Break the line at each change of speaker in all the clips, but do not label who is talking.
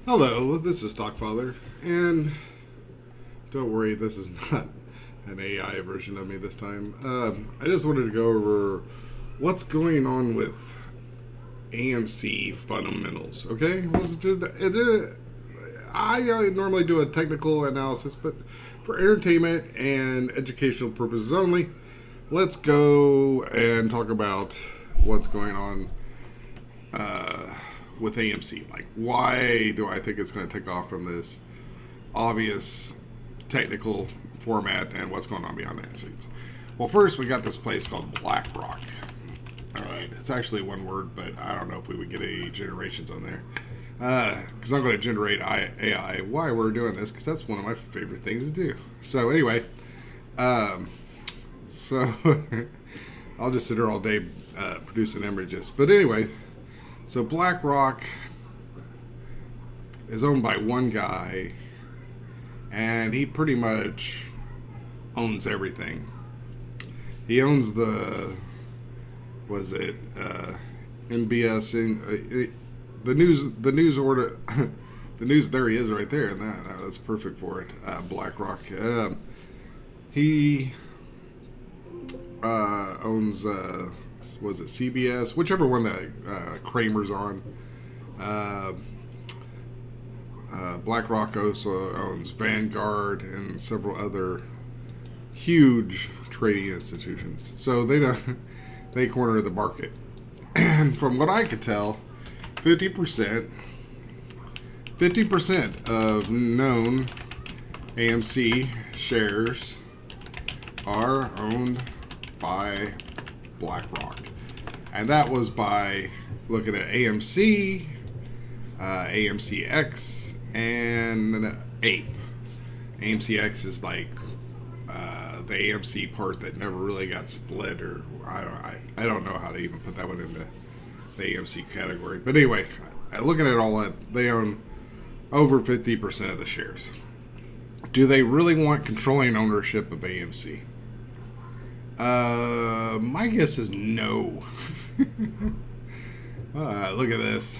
Hello, this is Stockfather, and don't worry, this is not an AI version of me this time. I just wanted to go over what's going on with AMC Fundamentals. Okay, I normally do a technical analysis, but for entertainment and educational purposes only, let's go and talk about what's going on with AMC. Like, why do I think it's going to take off from this obvious technical format and what's going on behind the scenes? Well, first, we got this place called BlackRock. All right, it's actually one word, but I don't know if we would get any generations on there. Because I'm going to generate AI. Why we're doing this? Because that's one of my favorite things to do. So anyway, so I'll just sit here all day producing images. But anyway, so BlackRock is owned by one guy, and he pretty much owns everything. He owns NBS the news order. The news, there he is right there, and that's perfect for it. BlackRock. He owns was it CBS, whichever one that Kramer's on. BlackRock also owns Vanguard and several other huge trading institutions. So they corner the market. And from what I could tell, 50% of known AMC shares are owned by BlackRock. And that was by looking at AMC, AMCX, and APE. AMCX is like the AMC part that never really got split, or I don't know how to even put that one into the AMC category. But anyway, looking at all that, they own over 50% of the shares. Do they really want controlling ownership of AMC? My guess is no. Look at this.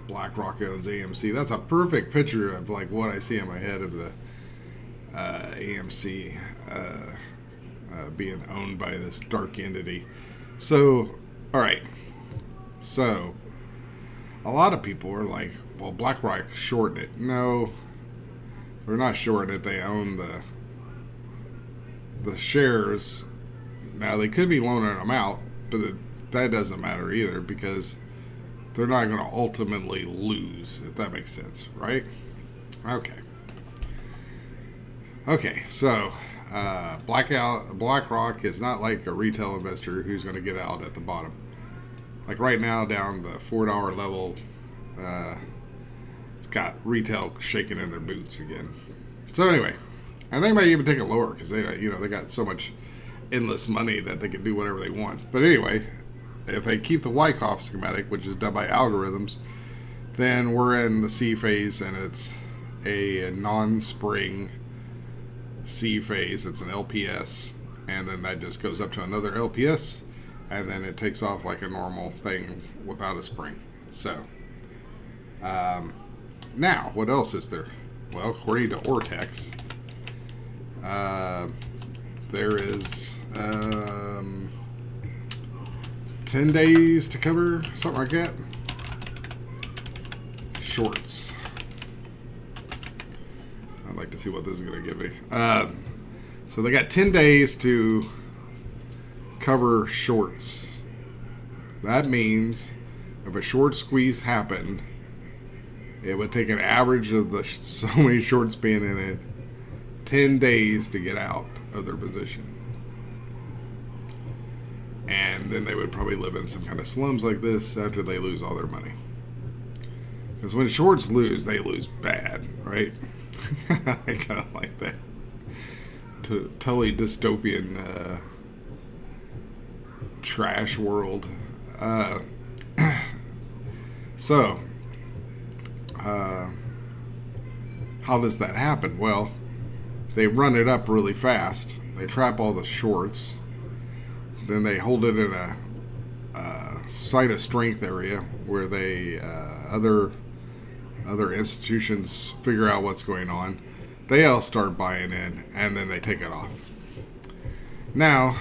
BlackRock owns AMC. That's a perfect picture of like what I see in my head of the AMC being owned by this dark entity. So, all right. So, a lot of people are like, well, BlackRock shorted it. No, they're not shorting it. They own the shares. Now, they could be loaning them out, but that doesn't matter either, because they're not going to ultimately lose, if that makes sense, right? Okay, so BlackRock is not like a retail investor who's going to get out at the bottom. Like right now, down the $4 level, it's got retail shaking in their boots again. So anyway, and they might even take it lower because they got so much endless money that they can do whatever they want. But anyway, if they keep the Wyckoff schematic, which is done by algorithms, then we're in the C phase, and it's a non-spring C phase. It's an LPS, and then that just goes up to another LPS, and then it takes off like a normal thing without a spring. So, now, what else is there? Well, according to Ortex, there is 10 days to cover, something like that. Shorts. I'd like to see what this is going to give me. So they got 10 days to cover shorts. That means if a short squeeze happened, it would take an average of so many shorts being in it 10 days to get out of their position. And then they would probably live in some kind of slums like this after they lose all their money. Because when shorts lose, they lose bad, right? I kind of like that. Totally dystopian trash world. So, how does that happen? Well, they run it up really fast. They trap all the shorts. Then they hold it in a site of strength area where they other other institutions figure out what's going on. They all start buying in, and then they take it off. Now,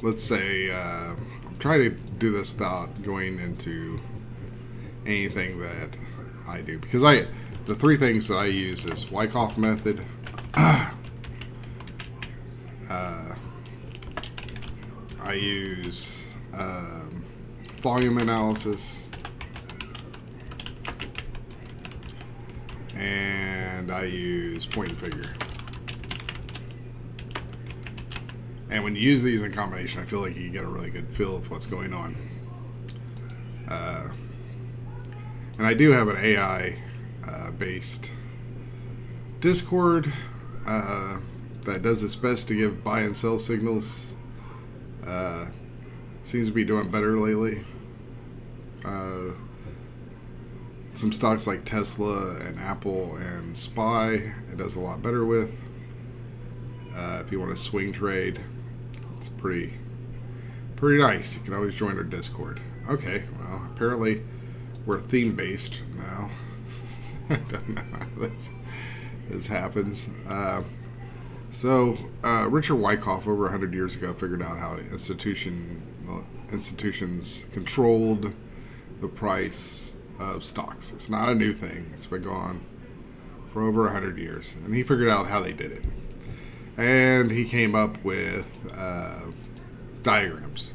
let's say I'm trying to do this without going into anything that I do, because the three things that I use is Wyckoff method, I use volume analysis, and I use point and figure. And when you use these in combination, I feel like you get a really good feel of what's going on. And I do have an AI based Discord that does its best to give buy and sell signals. Seems to be doing better lately. Some stocks like Tesla and Apple and SPY, it does a lot better with. If you want to swing trade, it's pretty nice. You can always join our Discord. Okay, well, apparently we're theme based now. I don't know how this happens. So Richard Wyckoff over 100 years ago figured out how institutions controlled the price of stocks. It's not a new thing. It's been going on for over 100 years. And he figured out how they did it. And he came up with diagrams,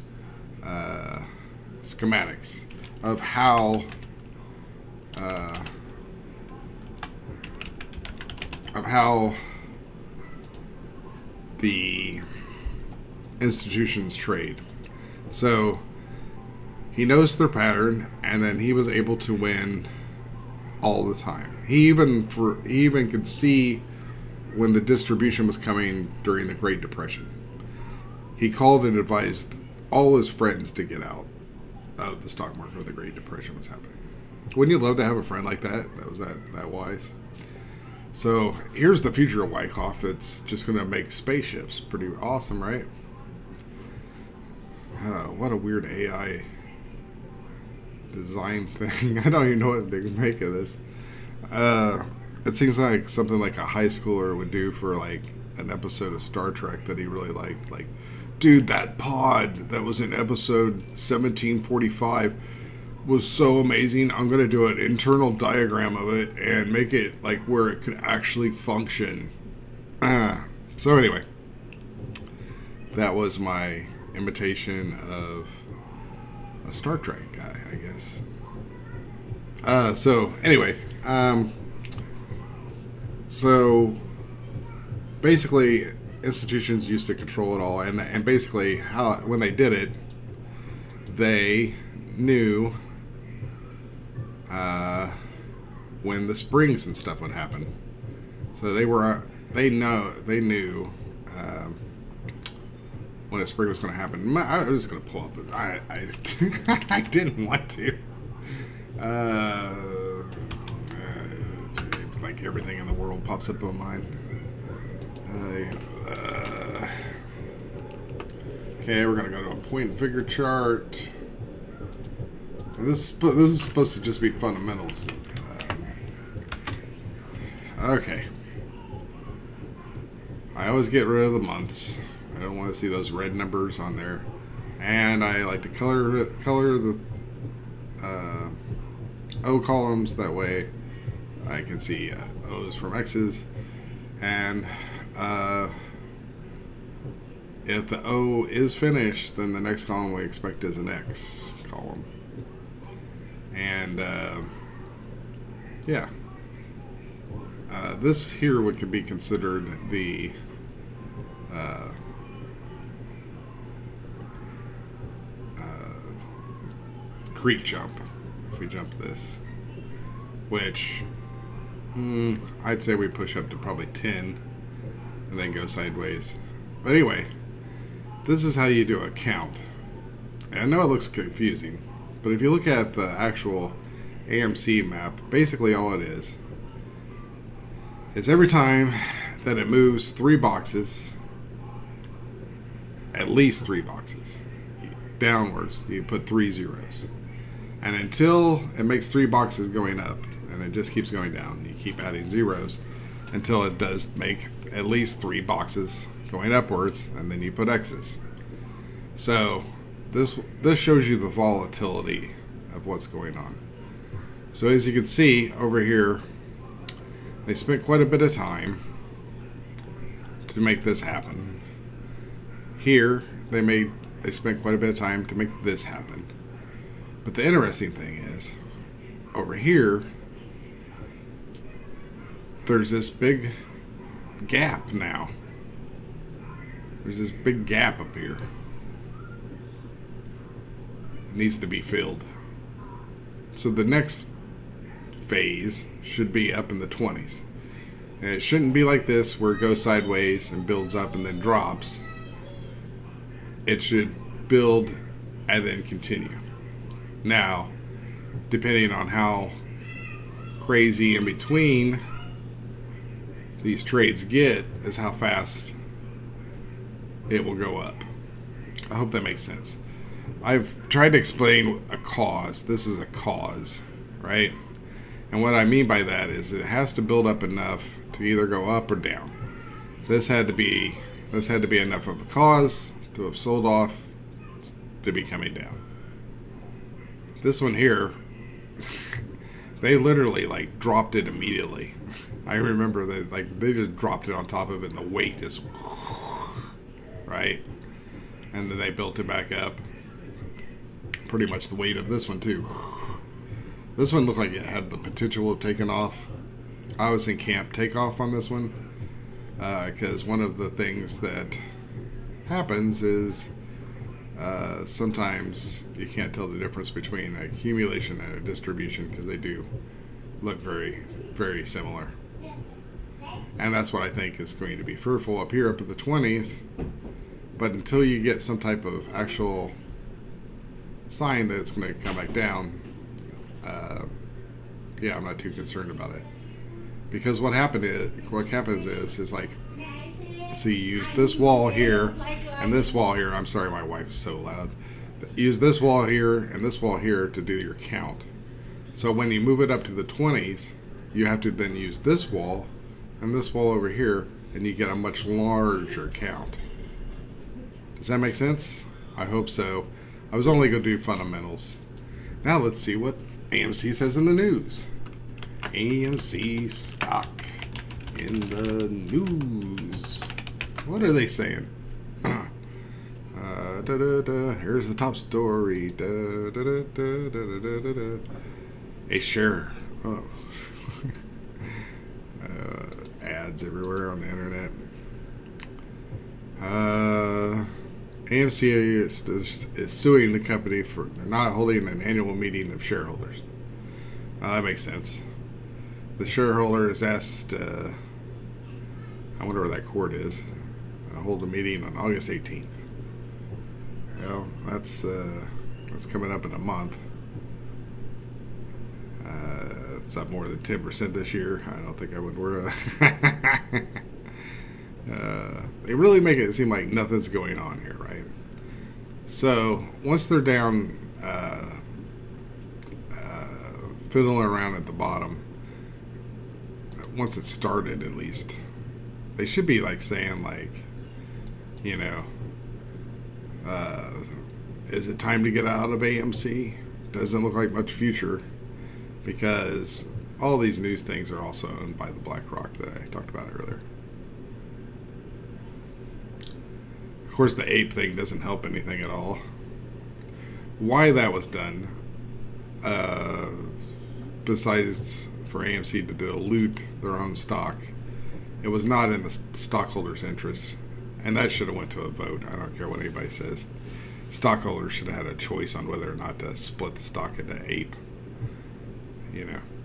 schematics of how the institutions trade. So he knows their pattern, and then he was able to win all the time. He even could see when the distribution was coming during the Great Depression. He called and advised all his friends to get out of the stock market when the Great Depression was happening. Wouldn't you love to have a friend like that? That was that wise. So here's the future of Wyckoff. It's just going to make spaceships. Pretty awesome, right? What a weird AI design thing. I don't even know what to make of this. It seems like something like a high schooler would do for like an episode of Star Trek that he really liked. Like, dude, that pod that was in episode 1745 was so amazing. I'm going to do an internal diagram of it and make it like where it could actually function. So anyway, that was my imitation of a Star Trek guy, I guess. So anyway, so basically institutions used to control it all, and basically how when they did it, they knew when the springs and stuff would happen. So they knew when a spring was going to happen. I was going to pull up, but I didn't want to. Like everything in the world pops up on mine. Okay, we're going to go to a point and figure chart. And this is supposed to just be fundamentals. Okay. I always get rid of the months. I don't want to see those red numbers on there. And I like to color the O columns. That way I can see O's from X's. And if the O is finished, then the next column we expect is an X column. And yeah. This here could be considered the creek jump, if we jump this, which I'd say we push up to probably 10 and then go sideways. But anyway, this is how you do a count. And I know it looks confusing, but if you look at the actual AMC map, basically all it is every time that it moves 3 boxes, at least 3 boxes downwards, you put 3 zeros. And until it makes 3 boxes going up, and it just keeps going down, you keep adding zeros until it does make at least 3 boxes going upwards, and then you put X's. So this shows you the volatility of what's going on. So as you can see over here, they spent quite a bit of time to make this happen. Here, they spent quite a bit of time to make this happen. But the interesting thing is, over here, there's this big gap now. There's this big gap up here. It needs to be filled. So the next phase should be up in the 20s. And it shouldn't be like this where it goes sideways and builds up and then drops. It should build and then continue. Now, depending on how crazy in between these trades get is how fast it will go up. I hope that makes sense. I've tried to explain a cause. This is a cause, right? And what I mean by that is it has to build up enough to either go up or down. This had to be enough of a cause to have sold off to be coming down. This one here, they literally like dropped it immediately. I remember that they just dropped it on top of it and the weight just right, and then they built it back up. Pretty much the weight of this one too. This one looked like it had the potential of taking off. I was in camp takeoff on this one because one of the things that happens is sometimes you can't tell the difference between an accumulation and a distribution because they do look very, very similar. And that's what I think is going to be fruitful up here up at the 20s. But until you get some type of actual sign that it's going to come back down, I'm not too concerned about it. Because what happens is like, see, you use this wall here and this wall here. I'm sorry, my wife is so loud. Use this wall here and this wall here to do your count. So when you move it up to the 20s, you have to then use this wall and this wall over here, and you get a much larger count. Does that make sense? I hope so. I was only going to do fundamentals. Now let's see what AMC says in the news. AMC stock in the news. What are they saying? Here's the top story. A share. Oh. Ads everywhere on the internet. AMC is suing the company for not holding an annual meeting of shareholders. That makes sense. The shareholders asked, I wonder where that court is, hold a meeting on August 18th. Well, that's coming up in a month. It's up more than 10% this year. I don't think I would worry. They really make it seem like nothing's going on here, right? So once they're down, fiddling around at the bottom, once it started at least, they should be like saying like, is it time to get out of AMC? Doesn't look like much future, because all these news things are also owned by the BlackRock that I talked about earlier. Of course, the ape thing doesn't help anything at all. Why that was done, besides for AMC to dilute their own stock, it was not in the stockholders' interest, and that should have went to a vote. I don't care what anybody says. Stockholders should have had a choice on whether or not to split the stock into ape.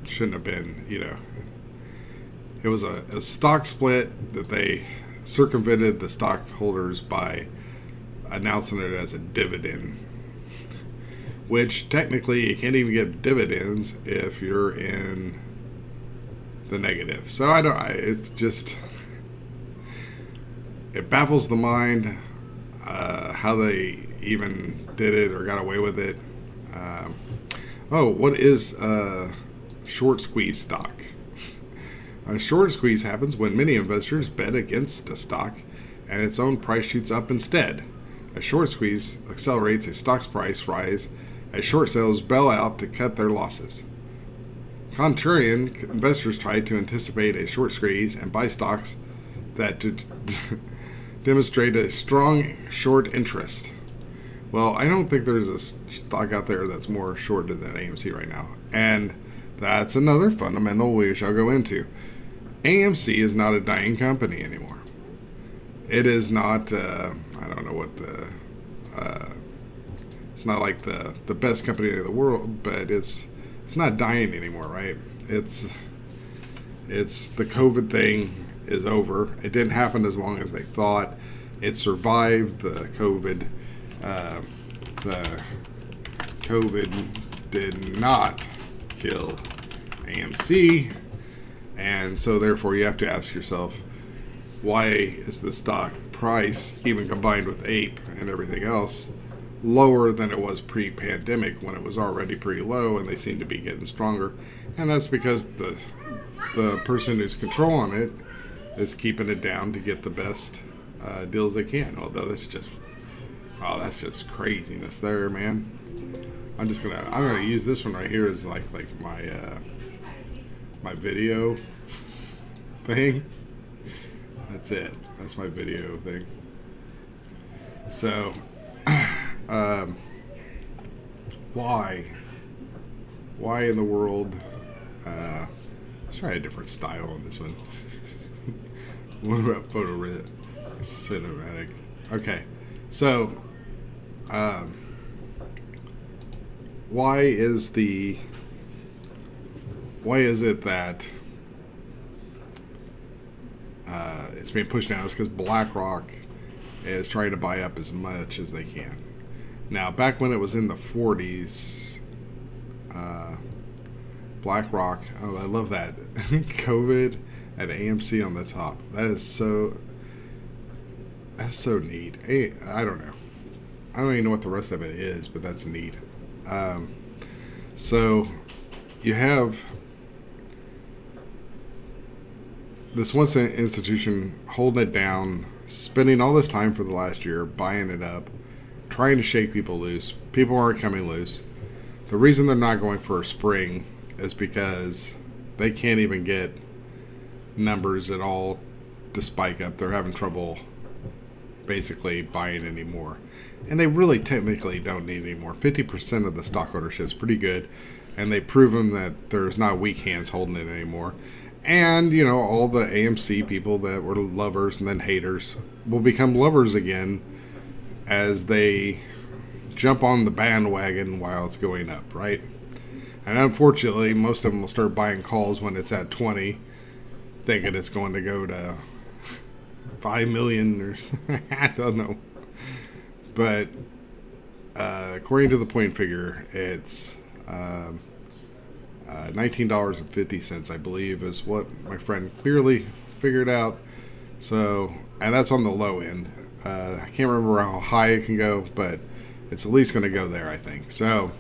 Shouldn't have been, it was a stock split that they circumvented the stockholders by announcing it as a dividend, which technically you can't even get dividends if you're in the negative. So it's just, it baffles the mind how they even did it or got away with it. Oh, what is a short squeeze stock? A short squeeze happens when many investors bet against a stock and its own price shoots up instead. A short squeeze accelerates a stock's price rise as short sales bail out to cut their losses. Contrarian investors try to anticipate a short squeeze and buy stocks that demonstrate a strong short interest. Well, I don't think there's a stock out there that's more shorted than AMC right now. And that's another fundamental we shall go into. AMC is not a dying company anymore. It is not, I don't know what it's not like the best company in the world, but it's not dying anymore, right? It's the COVID thing is over. It didn't happen as long as they thought. It survived the COVID. The COVID did not kill AMC, and so therefore you have to ask yourself, why is the stock price, even combined with APE and everything else, lower than it was pre-pandemic when it was already pretty low and they seem to be getting stronger? And that's because the person who's controlling it is keeping it down to get the best deals they can. Although that's just craziness there, man. I'm gonna use this one right here as like my video thing. That's it. That's my video thing. So, why in the world? Let's try a different style on this one. What about cinematic? Okay, so why is it that it's being pushed down? It's because BlackRock is trying to buy up as much as they can. Now, back when it was in the 40s, BlackRock, oh, I love that. COVID and AMC on the top. That's so neat. I don't know. I don't even know what the rest of it is, but that's neat. So you have this one institution holding it down, spending all this time for the last year, buying it up, trying to shake people loose. People aren't coming loose. The reason they're not going for a spring is because they can't even get numbers at all to spike up. They're having trouble basically buying anymore. And they really technically don't need any more. 50% of the stock ownership is pretty good, and they've proven that there's not weak hands holding it anymore. And, you know, all the AMC people that were lovers and then haters will become lovers again as they jump on the bandwagon while it's going up, right? And unfortunately, most of them will start buying calls when it's at 20, thinking it's going to go to 5 million or I don't know. But according to the point figure, it's $19.50, I believe, is what my friend clearly figured out. So, and that's on the low end. I can't remember how high it can go, but it's at least going to go there, I think. So,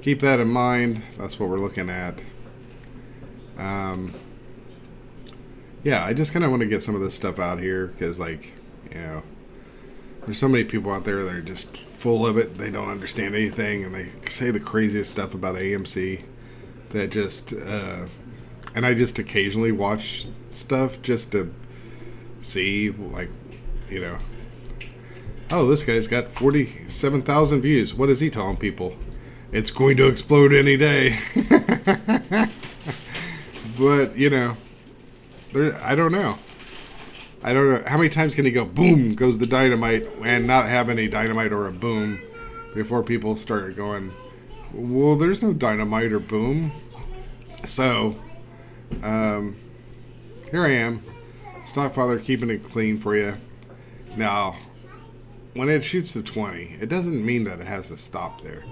keep that in mind. That's what we're looking at. Yeah, I just kind of want to get some of this stuff out here because, like, you know, there's so many people out there that are just full of it. They don't understand anything, and they say the craziest stuff about AMC that just, and I just occasionally watch stuff just to see, like, you know, oh, this guy's got 47,000 views. What is he telling people? It's going to explode any day. But, you know, I don't know. I don't know. How many times can he go, boom, goes the dynamite, and not have any dynamite or a boom before people start going, well, there's no dynamite or boom. So, here I am, Stockfather, keeping it clean for you. Now, when it shoots to 20, it doesn't mean that it has to stop there.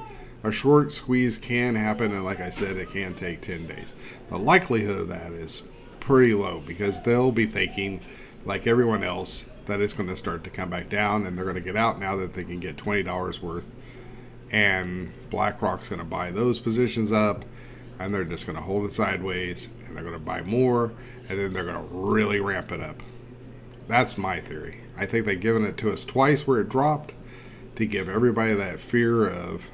A short squeeze can happen, and like I said, it can take 10 days. The likelihood of that is pretty low because they'll be thinking, like everyone else, that it's going to start to come back down, and they're going to get out now that they can get $20 worth and BlackRock's going to buy those positions up, and they're just going to hold it sideways, and they're going to buy more, and then they're going to really ramp it up. That's my theory. I think they've given it to us twice where it dropped to give everybody that fear of,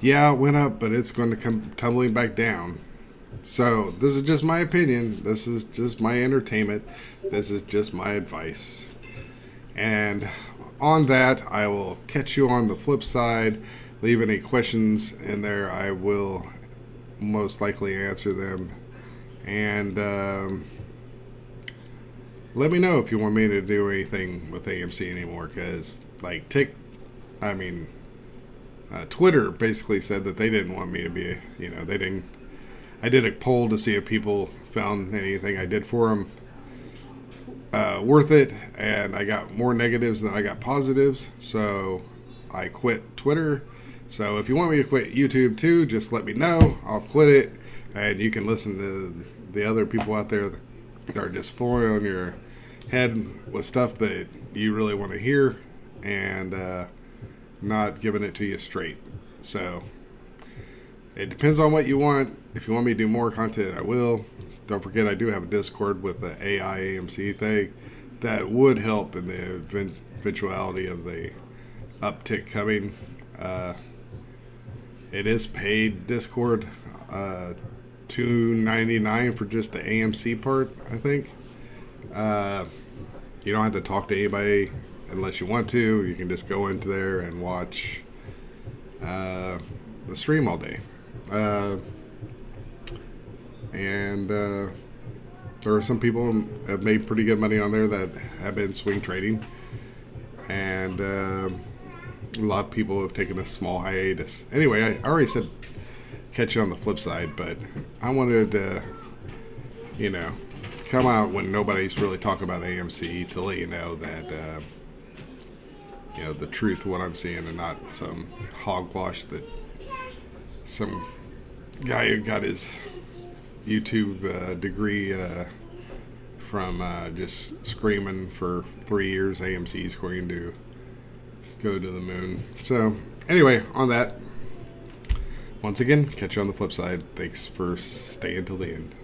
yeah, it went up, but it's going to come tumbling back down. So this is just my opinion. This is just my entertainment. This is just my advice. And on that, I will catch you on the flip side. Leave any questions in there. I will most likely answer them. And let me know if you want me to do anything with AMC anymore. Because, like, Twitter basically said that they didn't want me to be, they didn't. I did a poll to see if people found anything I did for them worth it, and I got more negatives than I got positives, so I quit Twitter. So if you want me to quit YouTube too, just let me know. I'll quit it, and you can listen to the other people out there that are just filling on your head with stuff that you really want to hear, and not giving it to you straight. So it depends on what you want. If you want me to do more content, I will. Don't forget, I do have a Discord with the AI AMC thing that would help in the eventuality of the uptick coming. It is paid Discord, $2.99 for just the AMC part, I think. You don't have to talk to anybody unless you want to. You can just go into there and watch the stream all day. And there are some people who have made pretty good money on there that have been swing trading, and a lot of people have taken a small hiatus. Anyway, I already said catch you on the flip side, but I wanted to, come out when nobody's really talking about AMC to let you know that, the truth of what I'm seeing, and not some hogwash that some guy who got his YouTube degree from just screaming for 3 years AMC's going to go to the moon. So anyway, on that, once again, catch you on the flip side. Thanks for staying till the end.